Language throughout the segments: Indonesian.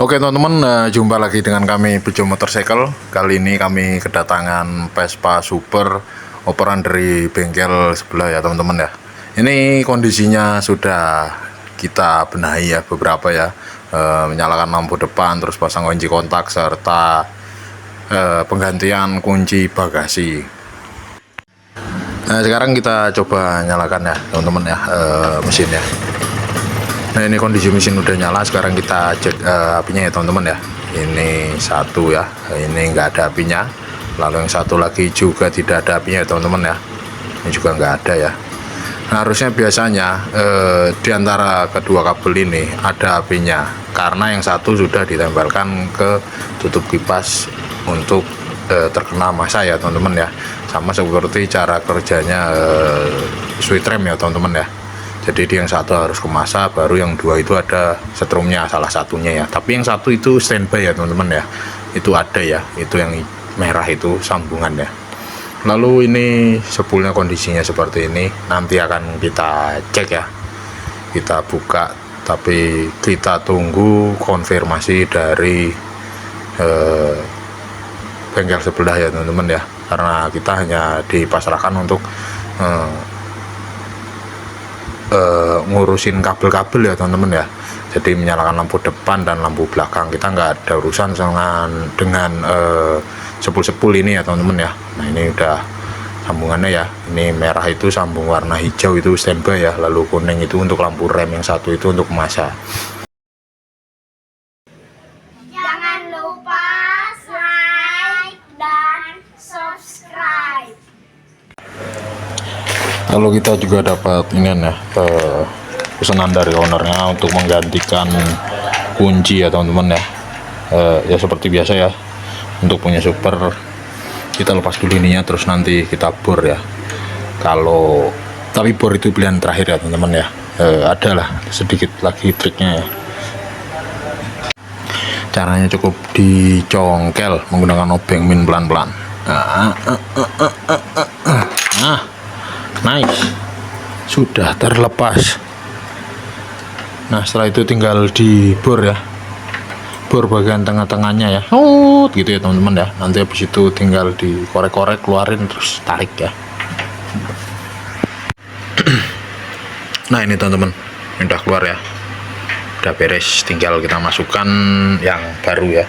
Oke teman-teman, jumpa lagi dengan kami Bejo Motorcycle. Kali ini kami kedatangan Vespa Super operan dari bengkel sebelah ya teman-teman ya. Ini kondisinya sudah kita benahi ya beberapa ya, menyalakan lampu depan, terus pasang kunci kontak serta penggantian kunci bagasi. Nah sekarang kita coba nyalakan ya teman-teman ya, mesinnya. Nah ini kondisi mesin udah nyala. Sekarang kita cek apinya ya teman-teman ya. Ini satu ya, ini enggak ada apinya. Lalu yang satu lagi juga tidak ada apinya ya teman-teman ya. Ini juga enggak ada ya. Nah, harusnya biasanya di antara kedua kabel ini ada apinya, karena yang satu sudah ditempelkan ke tutup kipas untuk terkena massa ya teman-teman ya. Sama seperti cara kerjanya switch rem ya teman-teman ya. Jadi yang satu harus ke massa, baru yang dua itu ada setrumnya salah satunya ya. Tapi yang satu itu standby ya teman-teman ya. Itu ada ya, itu yang merah itu sambungan ya. Lalu ini spoolnya kondisinya seperti ini. Nanti akan kita cek ya, kita buka, tapi kita tunggu konfirmasi dari bengkel sebelah ya teman-teman ya. Karena kita hanya dipasrahkan untuk ngurusin kabel-kabel ya teman-teman ya. Jadi menyalakan lampu depan dan lampu belakang, kita nggak ada urusan dengan sepul-sepul ini ya teman-teman ya. Nah ini udah sambungannya ya, ini merah itu sambung warna hijau itu standby ya, lalu kuning itu untuk lampu rem, yang satu itu untuk massa. Jangan lupa like dan subscribe. Lalu kita juga dapat ini ya, pesanan dari ownernya untuk menggantikan kunci ya teman-teman ya. Ya seperti biasa ya, untuk punya super kita lepas dulu ininya, terus nanti kita bor ya. Kalau tapi bor itu pilihan terakhir ya teman-teman ya. Adalah sedikit lagi triknya ya. Caranya cukup dicongkel menggunakan obeng min pelan-pelan. Nice, sudah terlepas. Nah setelah itu tinggal dibor ya, bor bagian tengah-tengahnya ya, gitu ya teman-teman ya. Nanti habis itu tinggal dikorek-korek, keluarin, terus tarik ya. Nah ini teman-teman, udah keluar ya, udah beres, tinggal kita masukkan yang baru ya.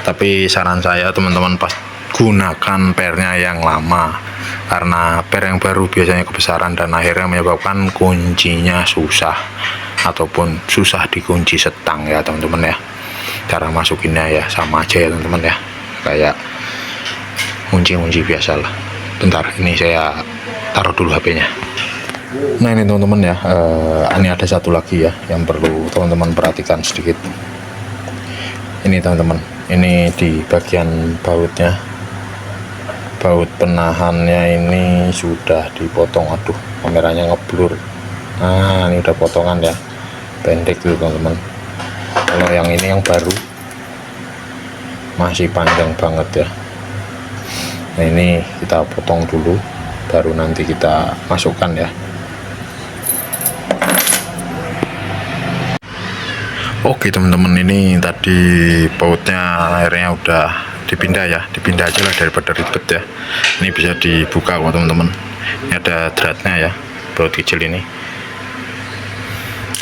Tapi saran saya teman-teman, pas gunakan pernya yang lama, karena per yang baru biasanya kebesaran dan akhirnya menyebabkan kuncinya susah ataupun susah dikunci setang ya teman-teman ya. Cara masukinnya ya sama aja ya teman-teman ya, kayak kunci-kunci biasa lah. Bentar, ini saya taruh dulu HP-nya. Nah ini teman-teman ya, ini ada satu lagi ya yang perlu teman-teman perhatikan sedikit. Ini teman-teman, ini di bagian bautnya, baut penahannya ini sudah dipotong. Aduh, kameranya ngeblur. Nah ini udah potongan ya, pendek tuh teman-teman. Kalau yang ini yang baru masih panjang banget ya. Nah ini kita potong dulu, baru nanti kita masukkan ya. Oke teman-teman, ini tadi bautnya akhirnya udah dipindah ya, dipindah aja lah daripada ribet ya. Ini bisa dibuka kok teman-teman, ini ada dratnya ya, baut kecil ini.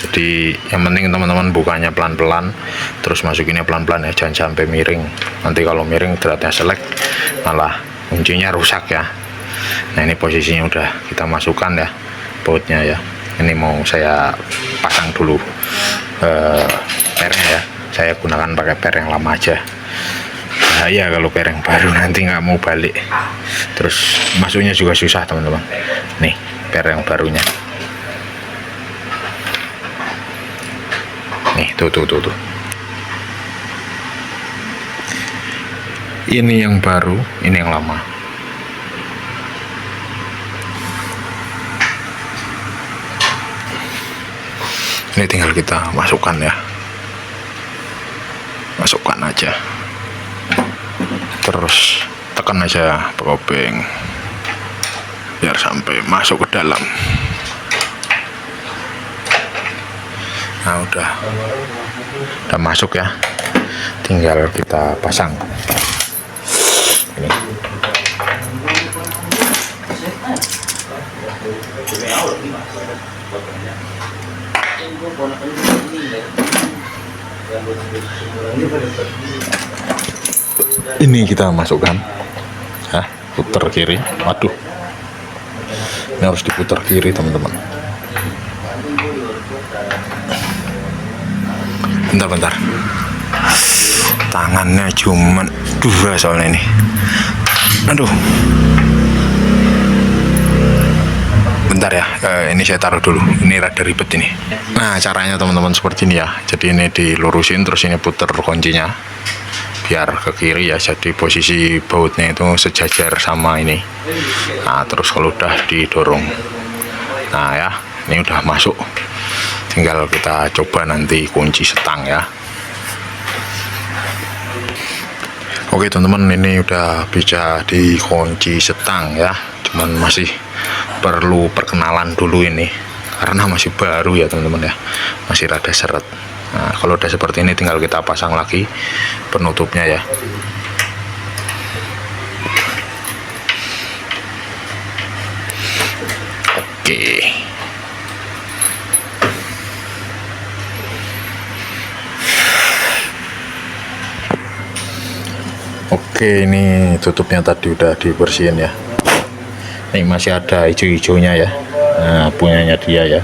Jadi yang penting teman-teman bukanya pelan-pelan, terus masukinnya pelan-pelan ya, jangan sampai miring. Nanti kalau miring dratnya selek, malah kuncinya rusak ya. Nah ini posisinya udah kita masukkan ya bautnya ya. Ini mau saya pasang dulu pernya ya. Saya gunakan pakai per yang lama aja. Bahaya kalau per yang baru, nanti nggak mau balik, terus masuknya juga susah teman-teman. Nih per yang barunya, nih tuh. Ini yang baru, ini yang lama. Ini tinggal kita masukkan ya, masukkan aja, terus tekan aja pakai obeng biar sampai masuk ke dalam. Nah udah masuk ya. tinggal kita pasang ini. Ini kita masukkan, putar kiri. Waduh, ini harus diputar kiri teman-teman. Bentar, tangannya cuma 2 soalnya ini. Aduh, bentar ya, ini saya taruh dulu, ini rada ribet ini. Nah, caranya teman-teman seperti ini ya. Jadi ini dilurusin, terus ini putar kuncinya biar ke kiri ya, jadi posisi bautnya itu sejajar sama ini. Nah, terus kalau udah didorong, nah ya, ini udah masuk, tinggal kita coba nanti kunci setang ya. Oke teman-teman, ini udah bisa dikunci setang ya, cuman masih perlu perkenalan dulu ini karena masih baru ya teman-teman ya, masih rada seret. Nah, kalau udah seperti ini tinggal kita pasang lagi penutupnya ya. Oke, ini tutupnya tadi udah dibersihin ya. Ini masih ada hijau-hijaunya ya. Nah, punyanya dia ya.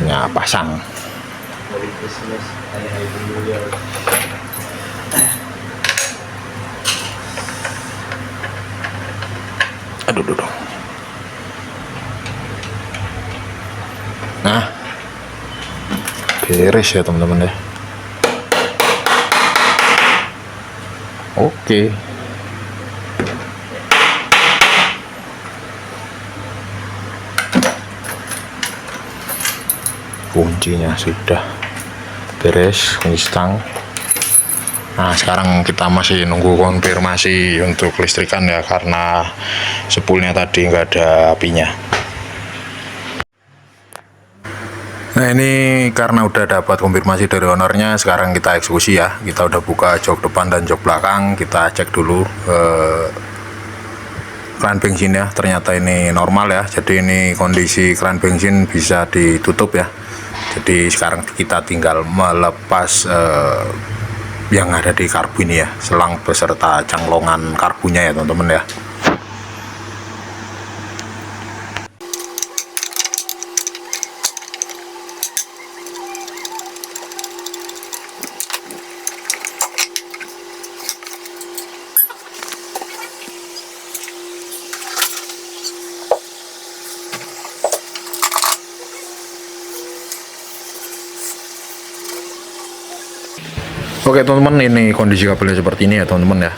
Nah, pasang. Aduh. Nah, beres ya teman-teman ya. Oke. Kuncinya sudah beres, kunci stang. Nah, sekarang kita masih nunggu konfirmasi untuk listrikan ya, karena spoolnya tadi nggak ada apinya. Nah, ini karena udah dapat konfirmasi dari ownernya, sekarang kita eksekusi ya. Kita udah buka jok depan dan jok belakang, kita cek dulu keran bensin ya. Ternyata ini normal ya, jadi ini kondisi keran bensin bisa ditutup ya. Jadi sekarang kita tinggal melepas yang ada di karbu ini ya, selang beserta cangklongan karbunya ya teman-teman ya. Oke teman-teman, ini kondisi kabelnya seperti ini ya teman-teman ya.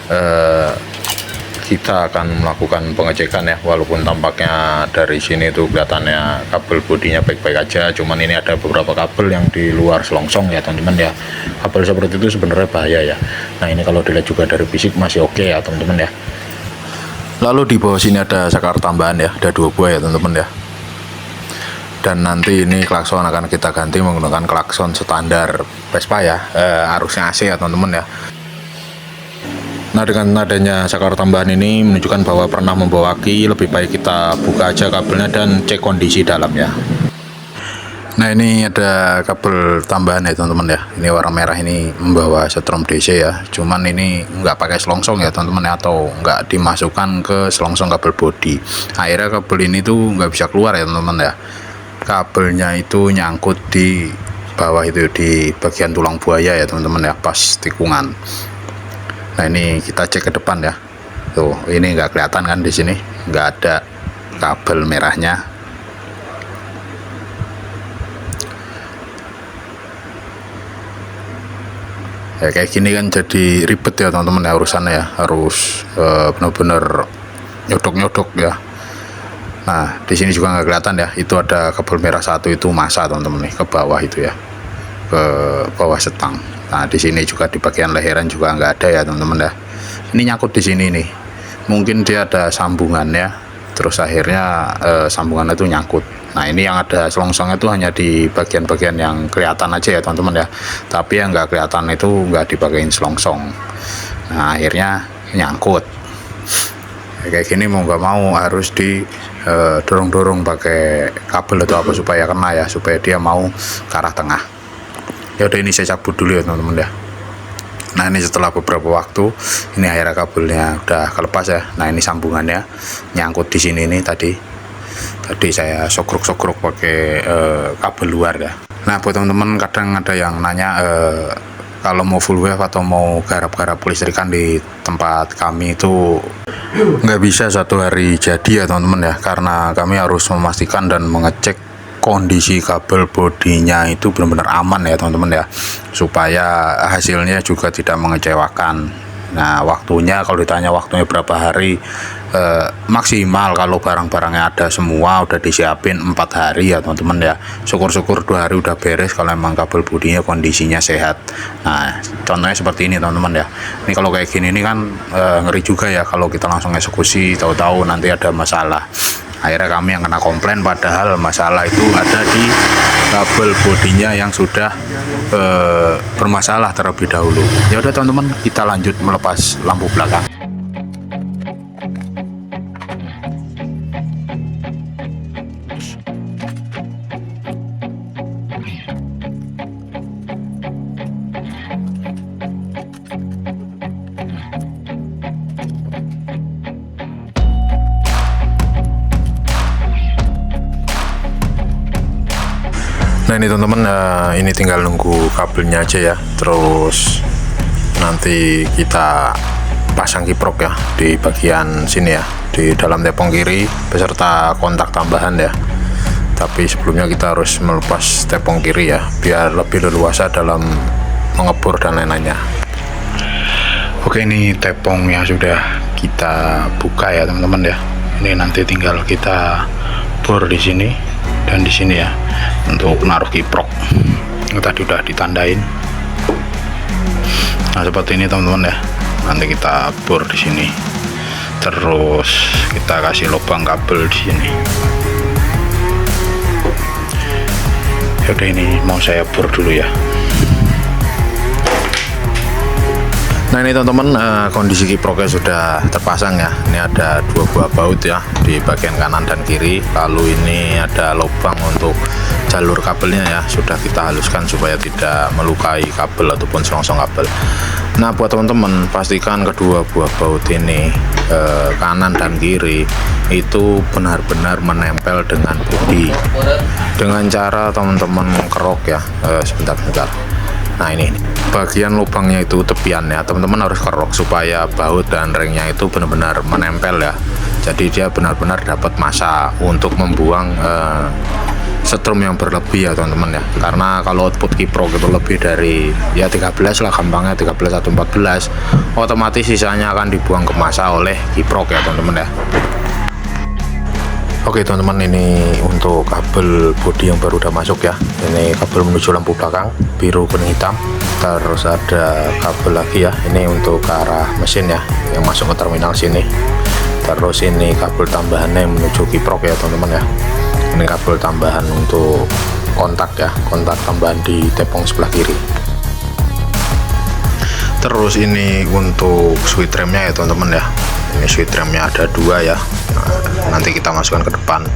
Kita akan melakukan pengecekan ya, walaupun tampaknya dari sini tuh kelihatannya kabel bodinya baik-baik aja, cuman ini ada beberapa kabel yang di luar selongsong ya teman-teman ya. Kabel seperti itu sebenarnya bahaya ya. Nah, ini kalau dilihat juga dari fisik masih oke ya teman-teman ya. Lalu di bawah sini ada saklar tambahan ya, ada 2 buah ya teman-teman ya. Dan nanti ini klakson akan kita ganti menggunakan klakson standar Vespa ya, arusnya AC ya teman-teman ya. Nah, dengan adanya saklar tambahan ini menunjukkan bahwa pernah membawa aki, lebih baik kita buka aja kabelnya dan cek kondisi dalam ya. Nah, ini ada kabel tambahan ya teman-teman ya. Ini warna merah ini membawa setrum DC ya, cuman ini nggak pakai selongsong ya teman-teman ya, atau nggak dimasukkan ke selongsong kabel bodi. Akhirnya kabel ini tuh nggak bisa keluar ya teman-teman ya. Kabelnya itu nyangkut di bawah itu, di bagian tulang buaya ya teman-teman ya, pas tikungan. Nah, ini kita cek ke depan ya. Tuh, ini nggak kelihatan kan, di sini nggak ada kabel merahnya. Ya kayak gini kan jadi ribet ya teman-teman ya urusannya ya, harus benar-benar nyodok-nyodok ya. Nah, di sini juga nggak kelihatan ya, itu ada kabel merah satu, itu masa teman-teman nih, ke bawah itu ya, ke bawah setang. Nah, di sini juga di bagian leheran juga nggak ada ya teman-teman ya. Ini nyangkut di sini nih, mungkin dia ada sambungannya, terus akhirnya sambungannya itu nyangkut. Nah ini yang ada selongsongnya itu hanya di bagian-bagian yang kelihatan aja ya teman-teman ya, tapi yang nggak kelihatan itu nggak dipakein selongsong. Nah akhirnya nyangkut kayak gini, mau nggak mau harus di dorong-dorong pakai kabel atau apa supaya kena ya, supaya dia mau ke arah tengah. Ya udah, ini saya cabut dulu ya teman-teman ya. Nah ini setelah beberapa waktu ini akhirnya kabelnya udah kelepas ya. Nah ini sambungannya nyangkut di sini nih, tadi saya sokruk pakai kabel luar ya. Nah buat teman-teman, kadang ada yang nanya kalau mau full wave atau mau garap-garap listrikan di tempat kami itu nggak bisa satu hari jadi ya teman-teman ya, karena kami harus memastikan dan mengecek kondisi kabel bodinya itu benar-benar aman ya teman-teman ya, supaya hasilnya juga tidak mengecewakan. Nah waktunya, kalau ditanya waktunya berapa hari, maksimal kalau barang-barangnya ada semua udah disiapin 4 hari ya teman-teman ya. Syukur-syukur 2 hari udah beres kalau emang kabel bodinya kondisinya sehat. Nah contohnya seperti ini teman-teman ya. Ini kalau kayak gini ini kan ngeri juga ya kalau kita langsung eksekusi, tahu-tahu nanti ada masalah. Akhirnya kami yang kena komplain, padahal masalah itu ada di kabel bodinya yang sudah bermasalah terlebih dahulu. Ya udah teman-teman, kita lanjut melepas lampu belakang. Nah ini teman-teman, ini tinggal nunggu kabelnya aja ya, terus nanti kita pasang kiprok ya di bagian sini ya, di dalam tepung kiri beserta kontak tambahan ya. Tapi sebelumnya kita harus melepas tepung kiri ya, biar lebih leluasa dalam mengebor dan lain-lainnya. Oke, ini tepungnya sudah kita buka ya teman-teman ya. Ini nanti tinggal kita bor di sini dan di sini ya untuk naruh kiprok. Ini tadi udah ditandain. Nah seperti ini teman-teman ya. Nanti kita bor di sini. Terus kita kasih lubang kabel di sini. Oke, ini mau saya bor dulu ya. Nah ini teman-teman, kondisi kiproknya sudah terpasang ya. Ini ada 2 buah baut ya di bagian kanan dan kiri. Lalu ini ada lubang untuk jalur kabelnya ya, sudah kita haluskan supaya tidak melukai kabel ataupun selongsong kabel. Nah buat teman-teman, pastikan kedua buah baut ini kanan dan kiri itu benar-benar menempel dengan bodi. Dengan cara teman-teman kerok ya, sebentar. Nah ini bagian lubangnya itu tepiannya teman-teman harus kerok supaya baut dan ringnya itu benar-benar menempel ya. Jadi dia benar-benar dapat massa untuk membuang setrum yang berlebih ya teman-teman ya. Karena kalau output kiprok itu lebih dari ya 13 lah gampangnya, 13 atau 14, otomatis sisanya akan dibuang ke massa oleh kiprok ya teman-teman ya. Oke teman-teman, ini untuk kabel bodi yang baru udah masuk ya. Ini kabel menuju lampu belakang biru kuning hitam. Terus ada kabel lagi ya, ini untuk ke arah mesin ya, yang masuk ke terminal sini. Terus ini kabel tambahannya yang menuju kiprok ya teman-teman ya. Ini kabel tambahan untuk kontak ya, kontak tambahan di tepung sebelah kiri. Terus ini untuk switch remnya ya teman-teman ya. Ini switch remnya ada 2 ya. Nah, nanti kita masukkan ke depan.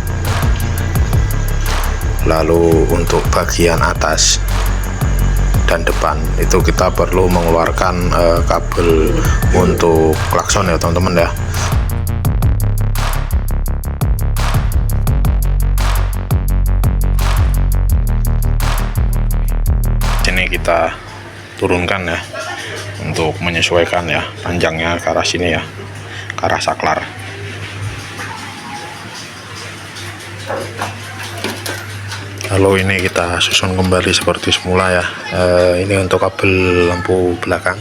Lalu untuk bagian atas dan depan itu kita perlu mengeluarkan kabel untuk klakson ya teman-teman ya. Sini kita turunkan ya untuk menyesuaikan ya panjangnya ke arah sini ya, ke arah saklar. Lalu ini kita susun kembali seperti semula ya. Ini untuk kabel lampu belakang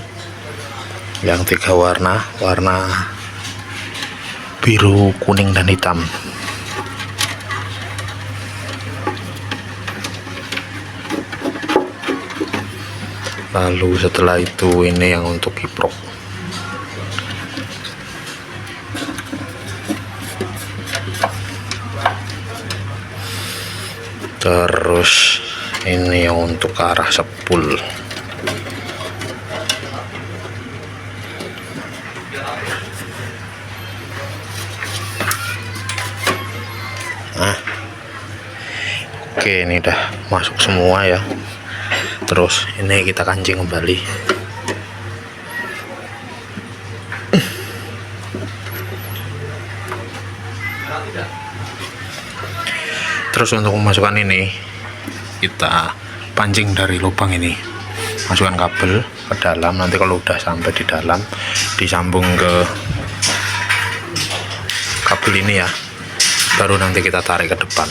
yang 3 warna biru, kuning, dan hitam. Lalu setelah itu ini yang untuk kiprok. terus ini untuk ke arah sepul. Nah, oke, ini udah masuk semua ya. Terus ini kita kancing kembali. Terus untuk memasukkan ini, kita pancing dari lubang ini, masukkan kabel ke dalam. Nanti kalau udah sampai di dalam, disambung ke kabel ini ya, baru nanti kita tarik ke depan.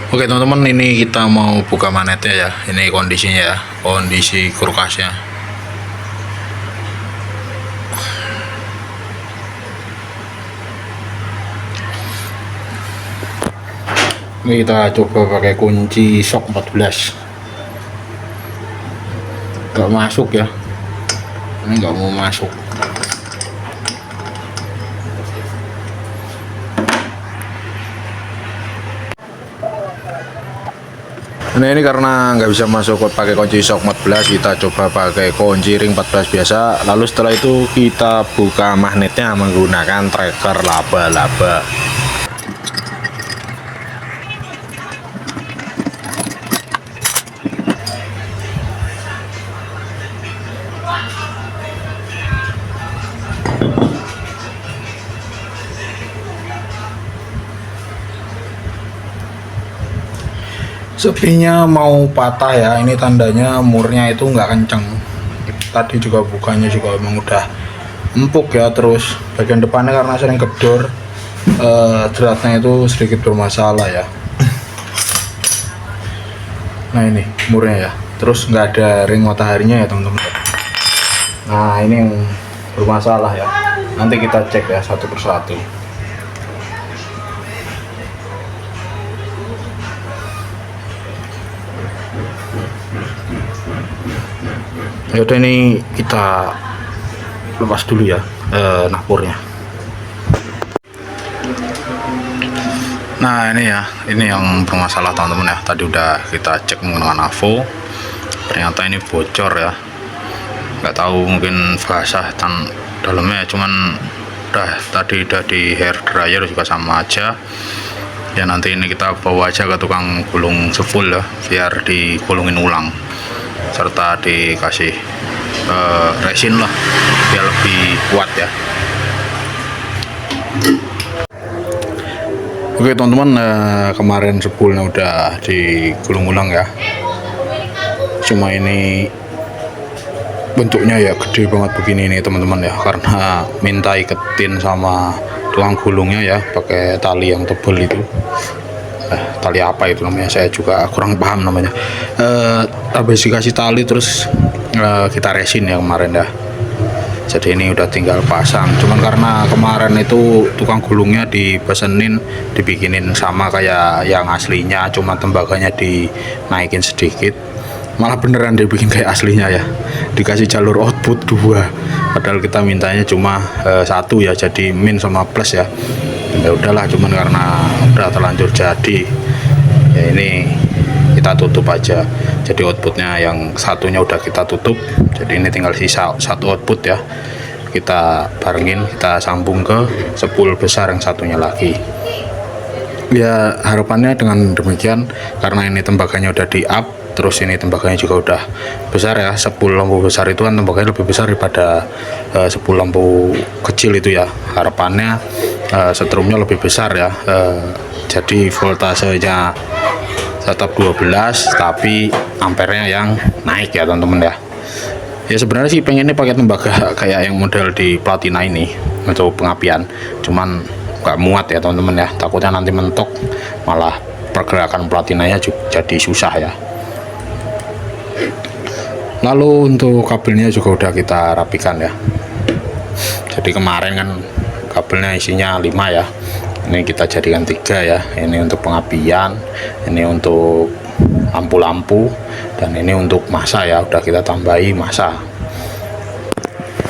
Oke teman-teman, ini kita mau buka manetnya ya. Ini kondisinya ya, kondisi kulkasnya. Ini kita coba pakai kunci shock 14. Gak masuk ya, ini nggak mau masuk. Nah ini karena nggak bisa masuk pakai kunci shock 14, kita coba pakai kunci ring 14 biasa. Lalu setelah itu kita buka magnetnya menggunakan tracker laba-laba. Sepinya mau patah ya, ini tandanya murnya itu nggak kenceng. Tadi juga bukanya juga emang udah empuk ya. Terus bagian depannya karena sering gedor, jeratnya itu sedikit bermasalah ya. Nah ini murnya ya, terus nggak ada ring mataharinya ya teman-teman. Nah ini yang bermasalah ya, nanti kita cek ya satu persatu. Yaudah, ini kita lepas dulu ya napurnya. Nah ini ya, ini yang bermasalah teman-teman ya. Tadi udah kita cek menggunakan AVO, ternyata ini bocor ya. Nggak tahu mungkin basah dalamnya, cuman tadi udah di hair dryer juga sama aja ya. Nanti ini kita bawa aja ke tukang gulung sepul ya, biar digulungin ulang, serta dikasih resin lah biar lebih kuat ya. Oke teman-teman, kemarin sepulnya udah digulung ulang ya, cuma ini bentuknya ya gede banget begini nih teman-teman ya, karena minta iketin sama tukang gulungnya ya pakai tali yang tebal itu. Tali apa itu namanya, saya juga kurang paham namanya. Habis dikasih tali terus kita resin ya kemarin ya. Jadi ini udah tinggal pasang, cuman karena kemarin itu tukang gulungnya dipesenin dibikinin sama kayak yang aslinya, cuma tembaganya dinaikin sedikit, malah beneran dibikin kayak aslinya ya, dikasih jalur output 2, padahal kita mintanya cuma 1 ya, jadi min sama plus ya. Ya udahlah, cuman karena udah terlanjur jadi ya, ini kita tutup aja. Jadi outputnya yang satunya udah kita tutup, jadi ini tinggal sisa 1 output ya, kita barengin, kita sambung ke sepul besar yang satunya lagi ya. Harapannya dengan demikian, karena ini tembaganya udah di up, terus ini tembaganya juga udah besar ya. Sepul lampu besar itu kan tembaganya lebih besar daripada sepul lampu kecil itu ya. Harapannya setrumnya lebih besar ya, jadi voltasenya tetap 12 tapi ampernya yang naik ya teman-teman ya. Ya sebenarnya sih pengennya pakai tembaga kayak yang model di Platina ini untuk pengapian, cuman nggak muat ya teman-teman ya, takutnya nanti mentok malah pergerakan platinanya jadi susah ya. Lalu untuk kabelnya juga udah kita rapikan ya. Jadi kemarin kan kabelnya isinya 5 ya, ini kita jadikan 3 ya. Ini untuk pengapian, ini untuk lampu-lampu, dan ini untuk masa ya, udah kita tambahi masa.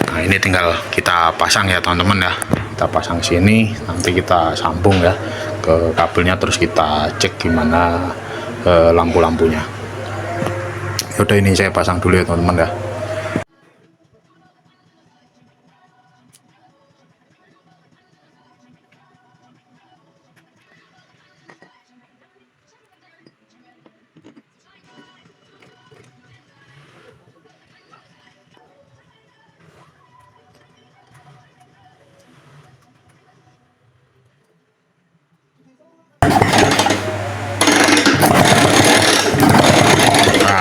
Nah ini tinggal kita pasang ya teman-teman ya, kita pasang sini, nanti kita sambung ya ke kabelnya, terus kita cek gimana lampu-lampunya. Yaudah, ini saya pasang dulu ya teman-teman ya.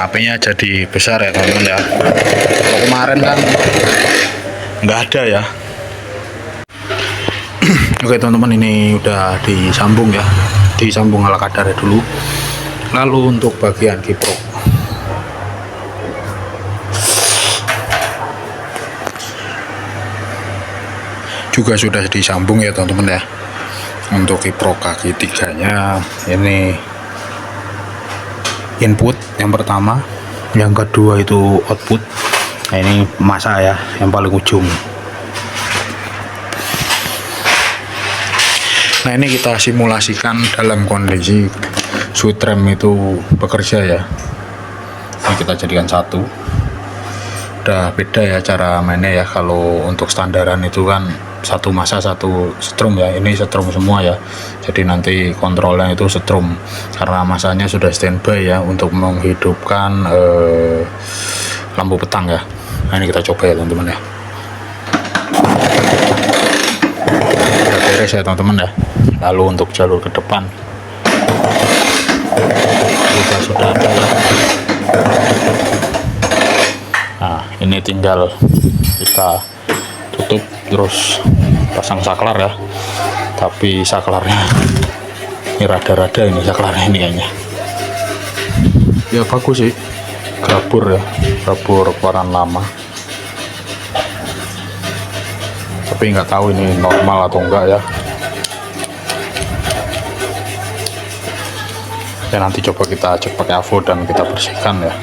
HP-nya jadi besar ya teman-teman ya. Kalau kemarin kan nggak ada ya. Oke teman-teman, ini udah disambung ya, disambung ala kadarnya dulu. Lalu untuk bagian kiprok juga sudah disambung ya teman-teman ya. Untuk kiprok kaki tiganya ini input yang pertama, yang kedua itu output. Nah ini masa ya, yang paling ujung. Nah ini kita simulasikan dalam kondisi switch rem itu bekerja ya. Ini kita jadikan satu. Udah beda ya cara mainnya ya. Kalau untuk standaran itu kan satu masa satu setrum ya, ini setrum semua ya. Jadi nanti kontrolnya itu setrum karena masanya sudah standby ya untuk menghidupkan lampu petang ya. Nah ini kita coba ya teman-teman ya. Udah beres ya teman-teman ya. Lalu untuk jalur ke depan juga sudah ada ya. Nah ini tinggal kita tutup terus pasang saklar ya, tapi saklarnya ini rada-rada, ini saklarnya ini kayaknya ya bagus sih, grabur ya, grabur keluaran lama, tapi nggak tahu ini normal atau enggak ya. Ya nanti coba kita cek pakai AVO dan kita bersihkan ya.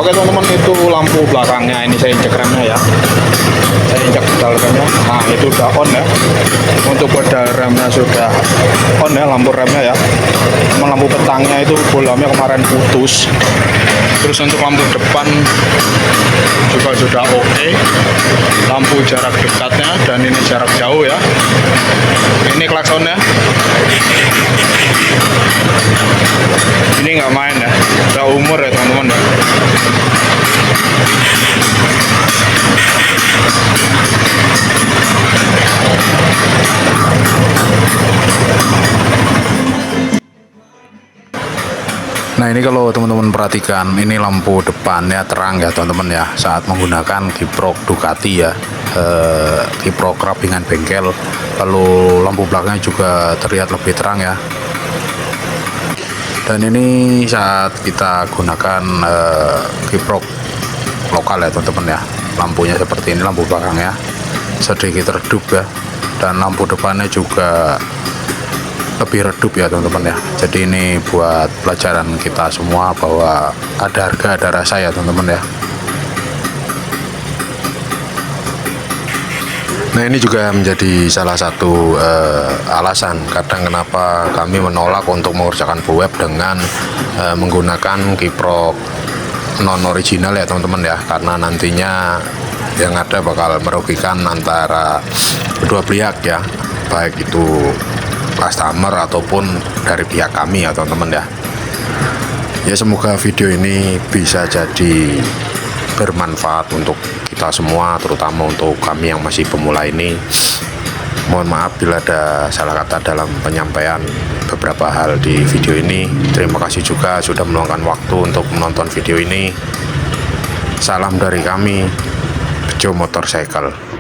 Oke teman-teman, itu lampu belakangnya, ini saya injek remnya ya, saya injek pedal remnya. Nah itu udah on ya, untuk pedal remnya sudah on ya, lampu remnya ya. Lampu petangnya itu bolamnya kemarin putus. Terus untuk lampu depan juga sudah oke. Lampu jarak dekatnya dan ini jarak jauh ya. Ini klaksonnya, ini nggak main ya, udah umur ya teman-teman ya. Nah ini kalau teman-teman perhatikan, ini lampu depannya terang ya teman-teman ya, saat menggunakan kiprok Ducati ya, kiprok rapingan bengkel. Lalu lampu belakangnya juga terlihat lebih terang ya. Dan ini saat kita gunakan kiprok lokal ya teman-teman ya, lampunya seperti ini, lampu belakangnya sedikit redup ya, dan lampu depannya juga lebih redup ya teman-teman ya. Jadi ini buat pelajaran kita semua bahwa ada harga ada rasa ya teman-teman ya. Nah ini juga menjadi salah satu alasan kadang kenapa kami menolak untuk mengerjakan full web dengan menggunakan kiprok non original ya teman-teman ya, karena nantinya yang ada bakal merugikan antara kedua pihak ya, baik itu customer ataupun dari pihak kami ya teman-teman ya. Ya semoga video ini bisa jadi bermanfaat untuk kita semua, terutama untuk kami yang masih pemula ini. Mohon maaf bila ada salah kata dalam penyampaian beberapa hal di video ini. Terima kasih juga sudah meluangkan waktu untuk menonton video ini. Salam dari kami, Bejo Motorcycle.